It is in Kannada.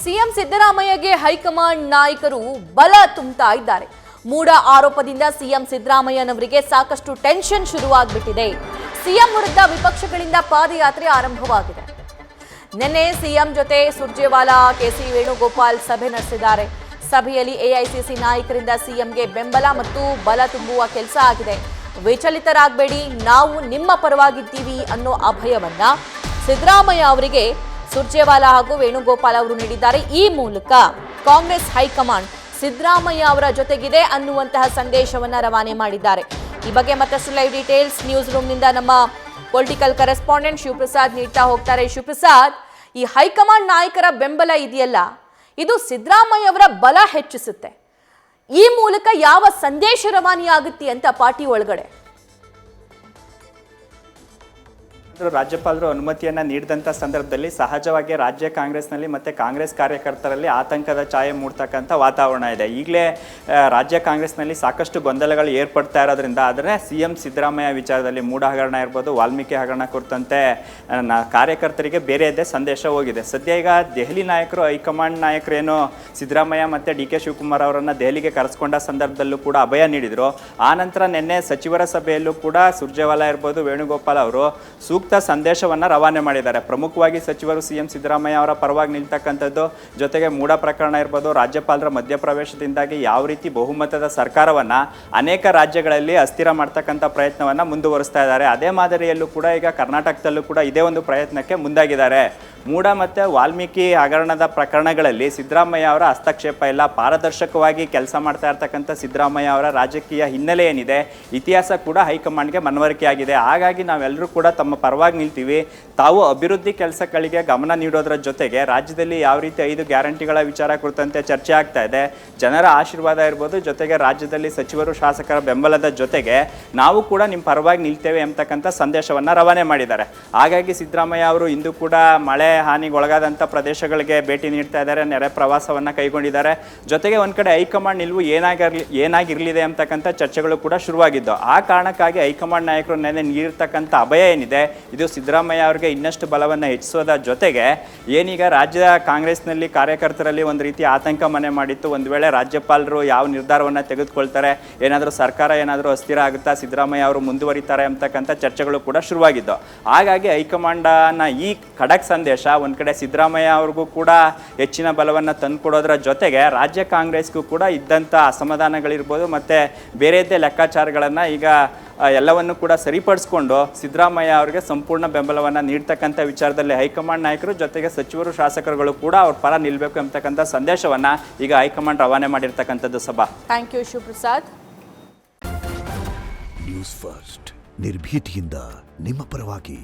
ಸಿಎಂ ಸಿದ್ದರಾಮಯ್ಯಗೆ ಹೈಕಮಾಂಡ್ ನಾಯಕರು ಬಲ ತುಂಬುತ್ತಾ ಇದ್ದಾರೆ. ಮೂಢ ಆರೋಪದಿಂದ ಸಿಎಂ ಸಿದ್ದರಾಮಯ್ಯನವರಿಗೆ ಸಾಕಷ್ಟು ಟೆನ್ಷನ್ ಶುರುವಾಗ್ಬಿಟ್ಟಿದೆ. ಸಿಎಂ ವಿರುದ್ಧ ವಿಪಕ್ಷಗಳಿಂದ ಪಾದಯಾತ್ರೆ ಆರಂಭವಾಗಿದೆ. ನಿನ್ನೆ ಸಿಎಂ ಜೊತೆ ಸುರ್ಜೇವಾಲಾ, ಕೆಸಿ ವೇಣುಗೋಪಾಲ್ ಸಭೆ ನಡೆಸಿದ್ದಾರೆ. ಸಭೆಯಲ್ಲಿ ಎಐಸಿಸಿ ನಾಯಕರಿಂದ ಸಿಎಂಗೆ ಬೆಂಬಲ ಮತ್ತು ಬಲ ತುಂಬುವ ಕೆಲಸ ಆಗಿದೆ. ವಿಚಲಿತರಾಗಬೇಡಿ, ನಾವು ನಿಮ್ಮ ಪರವಾಗಿದ್ದೀವಿ ಅನ್ನೋ ಅಭಯವನ್ನ ಸಿದ್ದರಾಮಯ್ಯ ಅವರಿಗೆ ಸುರ್ಜೇವಾಲಾ ಹಾಗೂ ವೇಣುಗೋಪಾಲ್ ಅವರು ನೀಡಿದ್ದಾರೆ. ಈ ಮೂಲಕ ಕಾಂಗ್ರೆಸ್ ಹೈಕಮಾಂಡ್ ಸಿದ್ದರಾಮಯ್ಯ ಅವರ ಜೊತೆಗಿದೆ ಅನ್ನುವಂತಹ ಸಂದೇಶವನ್ನ ರವಾನೆ ಮಾಡಿದ್ದಾರೆ. ಈ ಬಗ್ಗೆ ಮತ್ತಷ್ಟು ಲೈವ್ ಡೀಟೇಲ್ಸ್ ನ್ಯೂಸ್ ರೂಮ್ನಿಂದ ನಮ್ಮ ಪೊಲಿಟಿಕಲ್ ಕರೆಸ್ಪಾಂಡೆಂಟ್ ಶಿವಪ್ರಸಾದ್ ನೀಡ್ತಾ ಹೋಗ್ತಾರೆ. ಶಿವಪ್ರಸಾದ್, ಈ ಹೈಕಮಾಂಡ್ ನಾಯಕರ ಬೆಂಬಲ ಇದೆಯಲ್ಲ, ಇದು ಸಿದ್ದರಾಮಯ್ಯ ಅವರ ಬಲ ಹೆಚ್ಚಿಸುತ್ತೆ. ಈ ಮೂಲಕ ಯಾವ ಸಂದೇಶ ರವಾನೆಯಾಗುತ್ತೆ ಅಂತ ಪಾರ್ಟಿ ಒಳಗಡೆ? ರಾಜ್ಯಪಾಲರು ಅನುಮತಿಯನ್ನ ನೀಡಿದಂಥ ಸಂದರ್ಭದಲ್ಲಿ ಸಹಜವಾಗಿ ರಾಜ್ಯ ಕಾಂಗ್ರೆಸ್ನಲ್ಲಿ ಮತ್ತು ಕಾಂಗ್ರೆಸ್ ಕಾರ್ಯಕರ್ತರಲ್ಲಿ ಆತಂಕದ ಛಾಯೆ ಮೂಡ್ತಕ್ಕಂಥ ವಾತಾವರಣ ಇದೆ. ಈಗಲೇ ರಾಜ್ಯ ಕಾಂಗ್ರೆಸ್ನಲ್ಲಿ ಸಾಕಷ್ಟು ಗೊಂದಲಗಳು ಏರ್ಪಡ್ತಾ ಇರೋದ್ರಿಂದ ಆದರೆ ಸಿಎಂ ಸಿದ್ದರಾಮಯ್ಯ ವಿಚಾರದಲ್ಲಿ ಮೂಢ ಹಗರಣ ಇರ್ಬೋದು, ವಾಲ್ಮೀಕಿ ಹಗರಣ ಕುರಿತಂತೆ ಕಾರ್ಯಕರ್ತರಿಗೆ ಬೇರೆಯದೇ ಸಂದೇಶ ಹೋಗಿದೆ. ಸದ್ಯ ಈಗ ದೆಹಲಿ ನಾಯಕರು, ಹೈಕಮಾಂಡ್ ನಾಯಕರೇನು ಸಿದ್ದರಾಮಯ್ಯ ಮತ್ತು ಡಿ ಕೆ ಶಿವಕುಮಾರ್ ಅವರನ್ನು ದೆಹಲಿಗೆ ಕರೆಸ್ಕೊಂಡ ಸಂದರ್ಭದಲ್ಲೂ ಕೂಡ ಅಭಯ ನೀಡಿದರು. ಆನಂತರ ನಿನ್ನೆ ಸಚಿವರ ಸಭೆಯಲ್ಲೂ ಕೂಡ ಸುರ್ಜೇವಾಲಾ ಇರ್ಬೋದು, ವೇಣುಗೋಪಾಲ್ ಅವರು ಸೂಕ್ತ ಸಂದೇಶವನ್ನು ರವಾನೆ ಮಾಡಿದ್ದಾರೆ. ಪ್ರಮುಖವಾಗಿ ಸಚಿವರು ಸಿಎಂ ಸಿದ್ದರಾಮಯ್ಯ ಅವರ ಪರವಾಗಿ ನಿಲ್ತಕ್ಕಂಥದ್ದು, ಜೊತೆಗೆ ಮೂಢ ಪ್ರಕರಣ ಇರ್ಬೋದು, ರಾಜ್ಯಪಾಲರ ಮಧ್ಯಪ್ರವೇಶದಿಂದಾಗಿ ಯಾವ ರೀತಿ ಬಹುಮತದ ಸರ್ಕಾರವನ್ನು ಅನೇಕ ರಾಜ್ಯಗಳಲ್ಲಿ ಅಸ್ಥಿರ ಮಾಡ್ತಕ್ಕಂಥ ಪ್ರಯತ್ನವನ್ನು ಮುಂದುವರಿಸ್ತಾ ಇದ್ದಾರೆ. ಅದೇ ಮಾದರಿಯಲ್ಲೂ ಕೂಡ ಈಗ ಕರ್ನಾಟಕದಲ್ಲೂ ಕೂಡ ಇದೇ ಒಂದು ಪ್ರಯತ್ನಕ್ಕೆ ಮುಂದಾಗಿದ್ದಾರೆ. ಮೂಢ ಮತ್ತು ವಾಲ್ಮೀಕಿ ಹಗರಣದ ಪ್ರಕರಣಗಳಲ್ಲಿ ಸಿದ್ದರಾಮಯ್ಯ ಅವರ ಹಸ್ತಕ್ಷೇಪ ಇಲ್ಲ. ಪಾರದರ್ಶಕವಾಗಿ ಕೆಲಸ ಮಾಡ್ತಾ ಇರ್ತಕ್ಕಂಥ ಸಿದ್ದರಾಮಯ್ಯ ಅವರ ರಾಜಕೀಯ ಹಿನ್ನೆಲೆ ಏನಿದೆ, ಇತಿಹಾಸ ಕೂಡ ಹೈಕಮಾಂಡ್ಗೆ ಮನವರಿಕೆಯಾಗಿದೆ. ಹಾಗಾಗಿ ನಾವೆಲ್ಲರೂ ಕೂಡ ತಮ್ಮ ಪರವಾಗಿ ನಿಲ್ತೀವಿ. ತಾವು ಅಭಿವೃದ್ಧಿ ಕೆಲಸಗಳಿಗೆ ಗಮನ ನೀಡೋದ್ರ ಜೊತೆಗೆ ರಾಜ್ಯದಲ್ಲಿ ಯಾವ ರೀತಿ 5 ಗ್ಯಾರಂಟಿಗಳ ವಿಚಾರ ಕುರಿತಂತೆ ಚರ್ಚೆ ಆಗ್ತಾ ಇದೆ, ಜನರ ಆಶೀರ್ವಾದ ಇರ್ಬೋದು, ಜೊತೆಗೆ ರಾಜ್ಯದಲ್ಲಿ ಸಚಿವರು ಶಾಸಕರ ಬೆಂಬಲದ ಜೊತೆಗೆ ನಾವು ಕೂಡ ನಿಮ್ಮ ಪರವಾಗಿ ನಿಲ್ತೇವೆ ಎಂಬತಕ್ಕಂಥ ಸಂದೇಶವನ್ನು ರವಾನೆ ಮಾಡಿದ್ದಾರೆ. ಹಾಗಾಗಿ ಸಿದ್ದರಾಮಯ್ಯ ಅವರು ಇಂದು ಕೂಡ ಮಳೆ ಹಾನಿಗೊಳಗಾದಂಥ ಪ್ರದೇಶಗಳಿಗೆ ಭೇಟಿ ನೀಡ್ತಾ ಇದ್ದಾರೆ, ನೆರೆ ಪ್ರವಾಸವನ್ನು ಕೈಗೊಂಡಿದ್ದಾರೆ. ಜೊತೆಗೆ ಒಂದು ಕಡೆ ಹೈಕಮಾಂಡ್ ನಿಲುವು ಏನಾಗಿರಲಿದೆ ಅಂತಕ್ಕಂಥ ಚರ್ಚೆಗಳು ಕೂಡ ಶುರುವಾಗಿದ್ದು, ಆ ಕಾರಣಕ್ಕಾಗಿ ಹೈಕಮಾಂಡ್ ನಾಯಕರು ನೆನ್ನೆ ನೀಡಿರ್ತಕ್ಕಂಥ ಅಭಯ ಏನಿದೆ, ಇದು ಸಿದ್ದರಾಮಯ್ಯ ಅವರಿಗೆ ಇನ್ನಷ್ಟು ಬಲವನ್ನು ಹೆಚ್ಚಿಸೋದ ಜೊತೆಗೆ ಏನೀಗ ರಾಜ್ಯ ಕಾಂಗ್ರೆಸ್ನಲ್ಲಿ ಕಾರ್ಯಕರ್ತರಲ್ಲಿ ಒಂದು ರೀತಿ ಆತಂಕ ಮನೆ ಮಾಡಿತ್ತು. ಒಂದು ವೇಳೆ ರಾಜ್ಯಪಾಲರು ಯಾವ ನಿರ್ಧಾರವನ್ನು ತೆಗೆದುಕೊಳ್ತಾರೆ, ಏನಾದರೂ ಸರ್ಕಾರ ಏನಾದರೂ ಅಸ್ಥಿರ ಆಗುತ್ತಾ, ಸಿದ್ದರಾಮಯ್ಯ ಅವರು ಮುಂದುವರಿತಾರೆ ಅಂತಕ್ಕಂಥ ಚರ್ಚೆಗಳು ಕೂಡ ಶುರುವಾಗಿದ್ದು, ಹಾಗಾಗಿ ಹೈಕಮಾಂಡ್ನ ಈ ಖಡಕ್ ಸಂದೇಶ ಒಂದು ಕಡೆ ಸಿದ್ದರಾಮಯ್ಯ ಅವ್ರಿಗೂ ಕೂಡ ಹೆಚ್ಚಿನ ಬಲವನ್ನು ತಂದುಕೊಡೋದ್ರ ಜೊತೆಗೆ ರಾಜ್ಯ ಕಾಂಗ್ರೆಸ್ಗೂ ಕೂಡ ಇದ್ದಂಥ ಅಸಮಾಧಾನಗಳಿರ್ಬೋದು ಮತ್ತು ಬೇರೆಯದ್ದೇ ಲೆಕ್ಕಾಚಾರಗಳನ್ನು ಈಗ ಎಲ್ಲವನ್ನು ಕೂಡ ಸರಿಪಡಿಸ್ಕೊಂಡು ಸಿದ್ದರಾಮಯ್ಯ ಅವರಿಗೆ ಸಂಪೂರ್ಣ ಬೆಂಬಲವನ್ನು ನೀಡ್ತಕ್ಕಂಥ ವಿಚಾರದಲ್ಲಿ ಹೈಕಮಾಂಡ್ ನಾಯಕರು ಜೊತೆಗೆ ಸಚಿವರು, ಶಾಸಕರುಗಳು ಕೂಡ ಅವ್ರ ಪರ ನಿಲ್ಲಬೇಕು ಎಂಬತಕ್ಕಂಥ ಸಂದೇಶವನ್ನು ಈಗ ಹೈಕಮಾಂಡ್ ರವಾನೆ ಮಾಡಿರ್ತಕ್ಕಂಥದ್ದು. ಸಭಾ, thank you Shivaprasad. News First, ನಿರ್ಭೀತಿಯಿಂದ ನಿಮ್ಮ ಪರವಾಗಿ.